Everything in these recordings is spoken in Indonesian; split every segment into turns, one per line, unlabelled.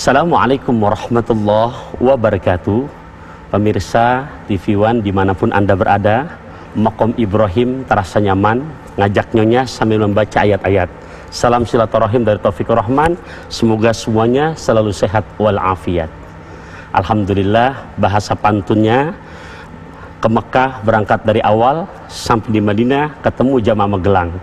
Assalamualaikum warahmatullahi wabarakatuh. Pemirsa TV One dimanapun Anda berada, Maqam Ibrahim terasa nyaman ngajak nyonya sambil membaca ayat-ayat. Salam silaturahim dari Taufikur Rahman. Semoga semuanya selalu sehat walafiat. Alhamdulillah, bahasa pantunnya ke Mekah berangkat dari awal sampai di Madinah ketemu jamaah Magelang.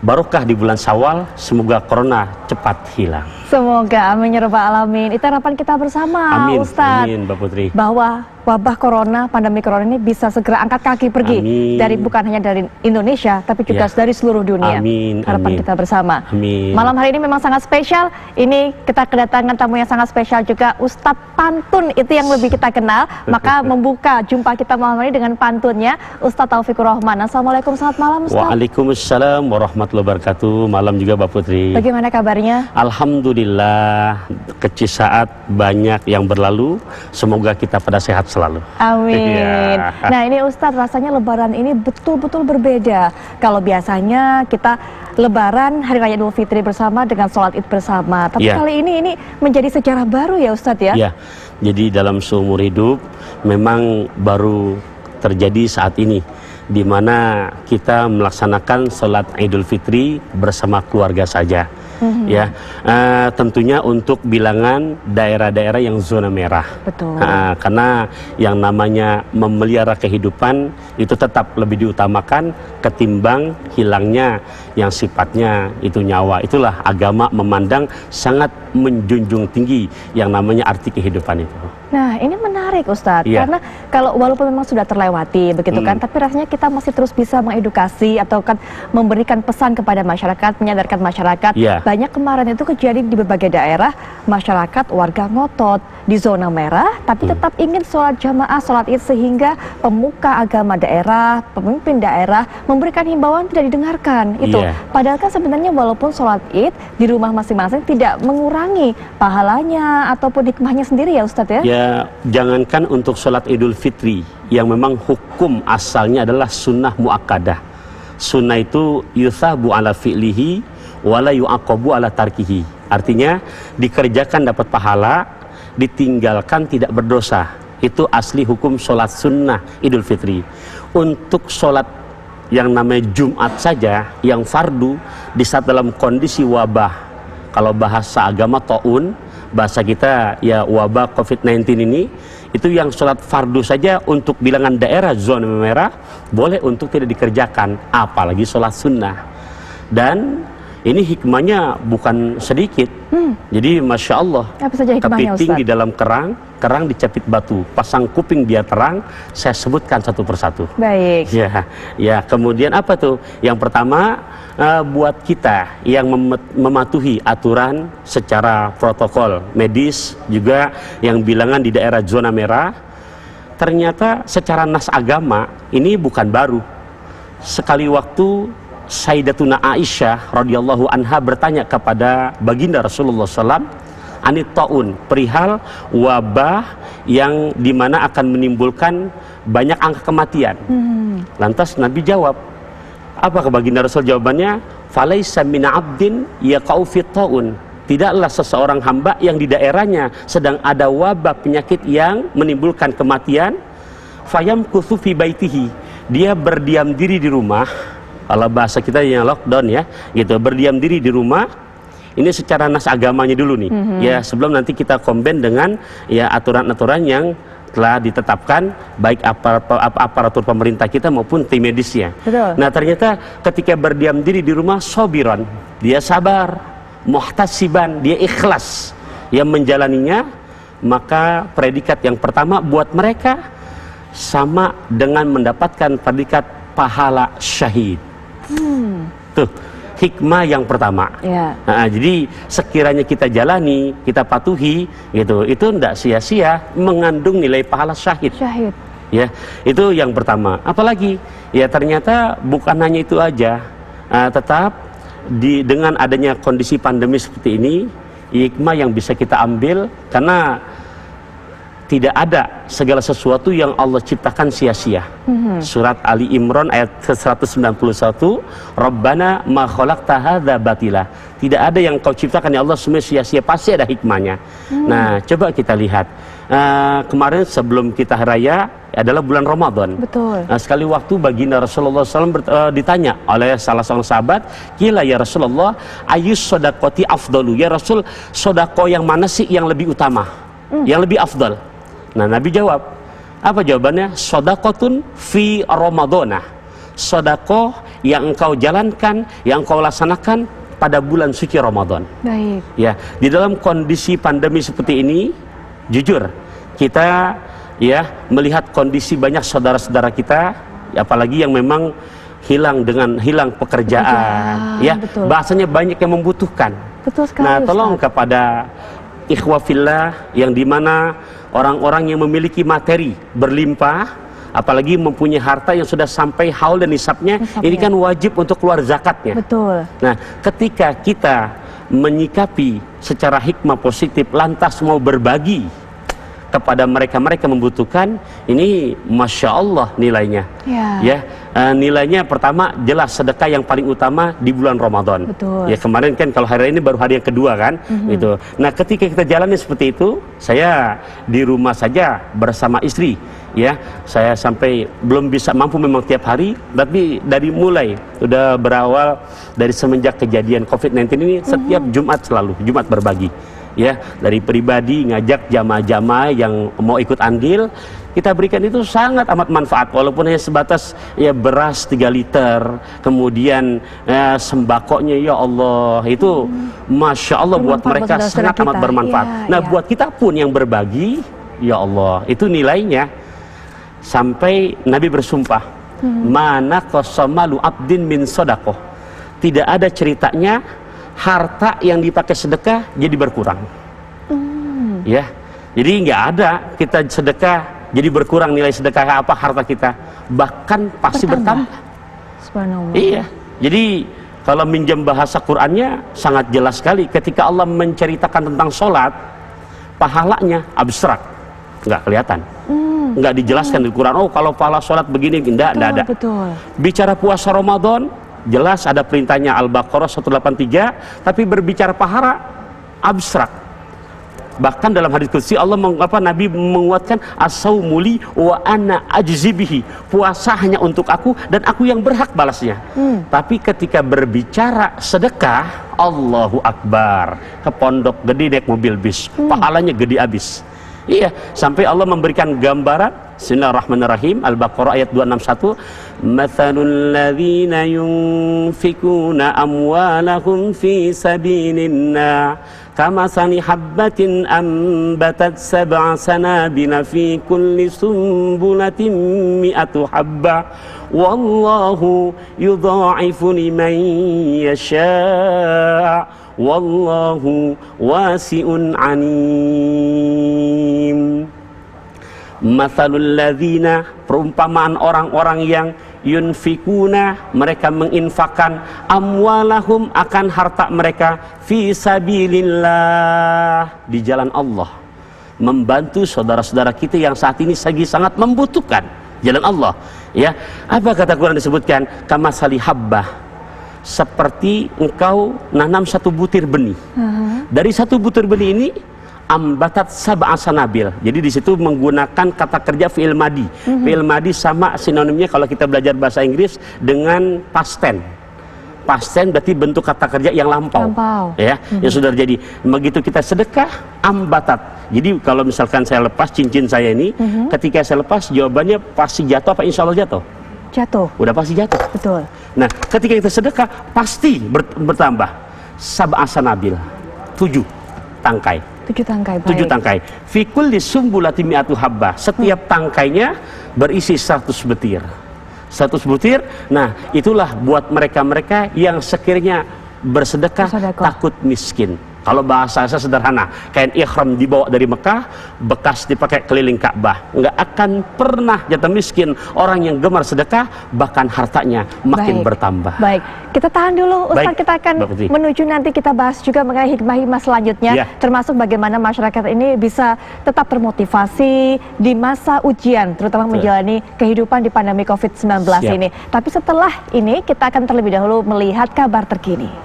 Barokah di bulan Syawal, semoga corona cepat hilang.
Semoga, amin ya rabbal alamin. Itu harapan kita bersama,
amin,
Ustadz.
Amin, Mbak Putri.
Bahwa wabah corona, pandemi corona ini bisa segera angkat kaki pergi.
Amin.
Dari bukan hanya dari Indonesia, tapi juga dari seluruh dunia.
Amin.
Harapan
Amin.
kita bersama.
Amin.
Malam hari ini memang sangat spesial. Ini kita kedatangan tamu yang sangat spesial juga, Ustadz Pantun. Itu yang lebih kita kenal. Maka membuka jumpa kita malam hari dengan pantunnya Ustadz Taufikur Rahman. Assalamualaikum, selamat malam Ustadz.
Waalaikumsalam warahmatullahi wabarakatuh. Malam juga Mbak Putri.
Bagaimana kabarnya?
Alhamdulillah, kecil saat banyak yang berlalu. Semoga kita pada sehat selalu.
Amin.
Ya.
Nah ini Ustadz, rasanya Lebaran ini betul-betul berbeda. Kalau biasanya kita Lebaran Hari Raya Idul Fitri bersama dengan sholat Id bersama. Tapi
Ya.
kali ini menjadi sejarah baru ya Ustadz ya?
Ya, jadi dalam seumur hidup memang baru terjadi saat ini, di mana kita melaksanakan sholat Idul Fitri bersama keluarga saja. Ya, tentunya untuk bilangan daerah-daerah yang zona merah.
Betul.
Karena yang namanya memelihara kehidupan itu tetap lebih diutamakan ketimbang hilangnya yang sifatnya itu nyawa. Itulah agama memandang sangat menjunjung tinggi yang namanya arti kehidupan itu.
Nah ini menarik Ustadz,
Iya.
karena kalau walaupun memang sudah terlewati begitu kan, tapi rasanya kita masih terus bisa mengedukasi atau kan memberikan pesan kepada masyarakat, menyadarkan masyarakat.
Iya.
Banyak kemarin itu kejadian di berbagai daerah, masyarakat warga ngotot di zona merah, tapi tetap ingin sholat jamaah, sholat Id, sehingga pemuka agama daerah, pemimpin daerah memberikan himbauan tidak didengarkan. Itu,
Iya.
padahal kan sebenarnya walaupun sholat Id di rumah masing-masing tidak mengurangi pahalanya ataupun hikmahnya sendiri ya Ustadz ya?
Ya, jangankan untuk sholat Idul Fitri yang memang hukum asalnya adalah sunnah muakkadah. Sunnah itu yuthabu ala fi'lihi wala yu'aqabu ala tarkihi. Artinya dikerjakan dapat pahala, ditinggalkan tidak berdosa. Itu asli hukum sholat sunnah Idul Fitri. Untuk sholat yang namanya Jumat saja, yang fardu, di saat dalam kondisi wabah, kalau bahasa agama ta'un, bahasa kita ya wabah COVID-19 ini, itu yang sholat fardu saja untuk bilangan daerah zona merah boleh untuk tidak dikerjakan, apalagi sholat sunnah. Dan ini hikmahnya bukan sedikit. Jadi Masya Allah,
Apa saja hikmahnya,
kepiting
Ustaz?
di dalam kerang dicapit batu, pasang kuping biar terang. Saya sebutkan satu persatu.
Baik.
Ya, kemudian apa tuh? Yang pertama, buat kita yang mematuhi aturan secara protokol medis, juga yang bilangan di daerah zona merah, ternyata secara nas agama ini bukan baru. Sekali waktu Sayyidatuna Aisyah radhiyallahu anha bertanya kepada baginda Rasulullah SAW, anit taun, perihal wabah yang dimana akan menimbulkan banyak angka kematian. Lantas Nabi jawab, apa ke baginda Rasul jawabannya? Falaisa min abdin yaqau fit taun. Tidaklah seseorang hamba yang di daerahnya sedang ada wabah penyakit yang menimbulkan kematian, fayamkuthu fi baitihi. Dia berdiam diri di rumah. Kalau bahasa kita yang lockdown ya, gitu, berdiam diri di rumah. Ini secara nas agamanya dulu nih, ya, sebelum nanti kita combine dengan ya aturan-aturan yang telah ditetapkan baik aparatur pemerintah kita maupun tim medisnya.
Betul.
Nah ternyata ketika berdiam diri di rumah, sobiron, dia sabar, muhtasiban, dia ikhlas yang menjalaninya, maka predikat yang pertama buat mereka sama dengan mendapatkan predikat pahala syahid. Tuh hikmah yang pertama.
Ya.
Jadi sekiranya kita jalani, kita patuhi, gitu, itu tidak sia-sia, mengandung nilai pahala syahid.
Syahid.
Ya, itu yang pertama. Apalagi, ya ternyata bukan hanya itu aja, tetap dengan adanya kondisi pandemi seperti ini, hikmah yang bisa kita ambil, karena tidak ada segala sesuatu yang Allah ciptakan sia-sia. Surat Ali Imran ayat 191, Rabbana ma khalaqta hadza batila. Tidak ada yang kau ciptakan ya Allah semua sia-sia, pasti ada hikmahnya. Nah, coba kita lihat. Kemarin sebelum kita hari raya adalah bulan Ramadan.
Betul.
Nah, sekali waktu baginda Rasulullah SAW ditanya oleh salah seorang sahabat, "Qila ya Rasulullah, ayyus shadaqati afdalu?" Ya Rasul, sedekah yang mana sih yang lebih utama? Yang lebih afdal? Nah, Nabi jawab, apa jawabannya? Shadaqatun fi Ramadana. Sedekah yang engkau jalankan, yang engkau laksanakan pada bulan suci Ramadan.
Baik.
Ya, di dalam kondisi pandemi seperti ini, jujur kita ya melihat kondisi banyak saudara-saudara kita, apalagi yang memang hilang pekerjaan, ya,
betul.
bahasanya banyak yang membutuhkan.
Betul sekali.
Nah, tolong
Ustaz.
kepada ikhwah fillah yang dimana orang-orang yang memiliki materi berlimpah, apalagi mempunyai harta yang sudah sampai haul dan nisabnya, ini kan wajib untuk keluar zakatnya.
Betul.
Nah, ketika kita menyikapi secara hikmah positif, lantas mau berbagi kepada mereka-mereka membutuhkan, ini Masya Allah nilainya. Ya, nilainya pertama jelas sedekah yang paling utama di bulan Ramadan.
Betul.
Ya, kemarin kan kalau hari ini baru hari yang kedua kan, gitu. Nah, ketika kita jalani seperti itu, saya di rumah saja bersama istri, ya, saya sampai belum bisa mampu memang tiap hari, tapi dari mulai udah berawal dari semenjak kejadian COVID-19 ini, setiap Jumat selalu Jumat berbagi. Ya, dari pribadi ngajak jamaah-jamaah yang mau ikut andil, kita berikan itu sangat amat manfaat, walaupun hanya sebatas ya beras 3 liter, kemudian sembakonya ya Allah itu Masya Allah buat mereka sangat amat bermanfaat. Nah, buat kita pun yang berbagi, ya Allah itu nilainya sampai Nabi bersumpah, mana qasamalu abdin min sodakoh, tidak ada ceritanya harta yang dipakai sedekah jadi berkurang. Ya, jadi nggak ada kita sedekah jadi berkurang nilai sedekah apa harta kita, bahkan pasti bertambah.
Subhanallah.
Iya, jadi kalau minjam bahasa Qur'annya sangat jelas sekali ketika Allah menceritakan tentang sholat, pahalanya abstrak, nggak kelihatan, nggak dijelaskan di Quran. Oh, kalau pahala sholat begini, nggak ada.
Betul.
Bicara puasa Ramadan, jelas ada perintahnya Al-Baqarah 183, tapi berbicara pahala abstrak. Bahkan dalam hadis qudsi Allah Nabi menguatkan as-saumuli wa ana ajzibihi, puasa hanya untuk aku dan aku yang berhak balasnya. Tapi ketika berbicara sedekah, Allahu Akbar, ke pondok gede naik mobil bis, pahalanya gede abis. Iya, sampai Allah memberikan gambaran. Bismillahirrahmanirrahim, Al-Baqarah ayat 261, mathalul ladzina yunfikuna amwalahum fi sabilillah kamathali habbatin ambatat sab'a sanabila fi kulli sumbulatin mi'atu habbah wallahu yudha'ifu liman yasha' wallahu wasi'un alim. Mathalul ladzina, perumpamaan orang-orang yang yunfikuna, mereka menginfakkan amwalahum, akan harta mereka, fi sabilillah, di jalan Allah, membantu saudara-saudara kita yang saat ini lagi sangat membutuhkan jalan Allah. Ya, apa kata Quran disebutkan? Kamasali habbah, seperti engkau nanam satu butir benih. Dari satu butir benih ini ambatat sab'a sanabil. Jadi di situ menggunakan kata kerja fi'il madi. Fi'il madi sama sinonimnya kalau kita belajar bahasa Inggris dengan past tense. Past tense berarti bentuk kata kerja yang lampau. Ya, yang sudah terjadi. Begitu kita sedekah, ambatat. Jadi kalau misalkan saya lepas cincin saya ini, ketika saya lepas, jawabannya pasti jatuh apa insya Allah jatuh?
Jatuh.
Udah pasti jatuh.
Betul.
Nah, ketika kita sedekah pasti bertambah. Sab'a sanabil, 7 tangkai.
7 tangkai.
7 tangkai. Fikul di sumbulati mi'atu habbah. Setiap tangkainya berisi 100 butir. 100 butir. Nah, itulah buat mereka-mereka yang sekiranya bersedekah takut miskin. Kalau bahasa saya sederhana, kain ihram dibawa dari Mekah, bekas dipakai keliling Ka'bah. Nggak akan pernah jatuh miskin orang yang gemar sedekah, bahkan hartanya makin bertambah.
Baik, kita tahan dulu Ustaz,
Baik,
kita akan menuju nanti kita bahas juga mengenai hikmah-hikmah selanjutnya, termasuk bagaimana masyarakat ini bisa tetap termotivasi di masa ujian, terutama menjalani kehidupan di pandemi COVID-19 ini. Tapi setelah ini kita akan terlebih dahulu melihat kabar terkini.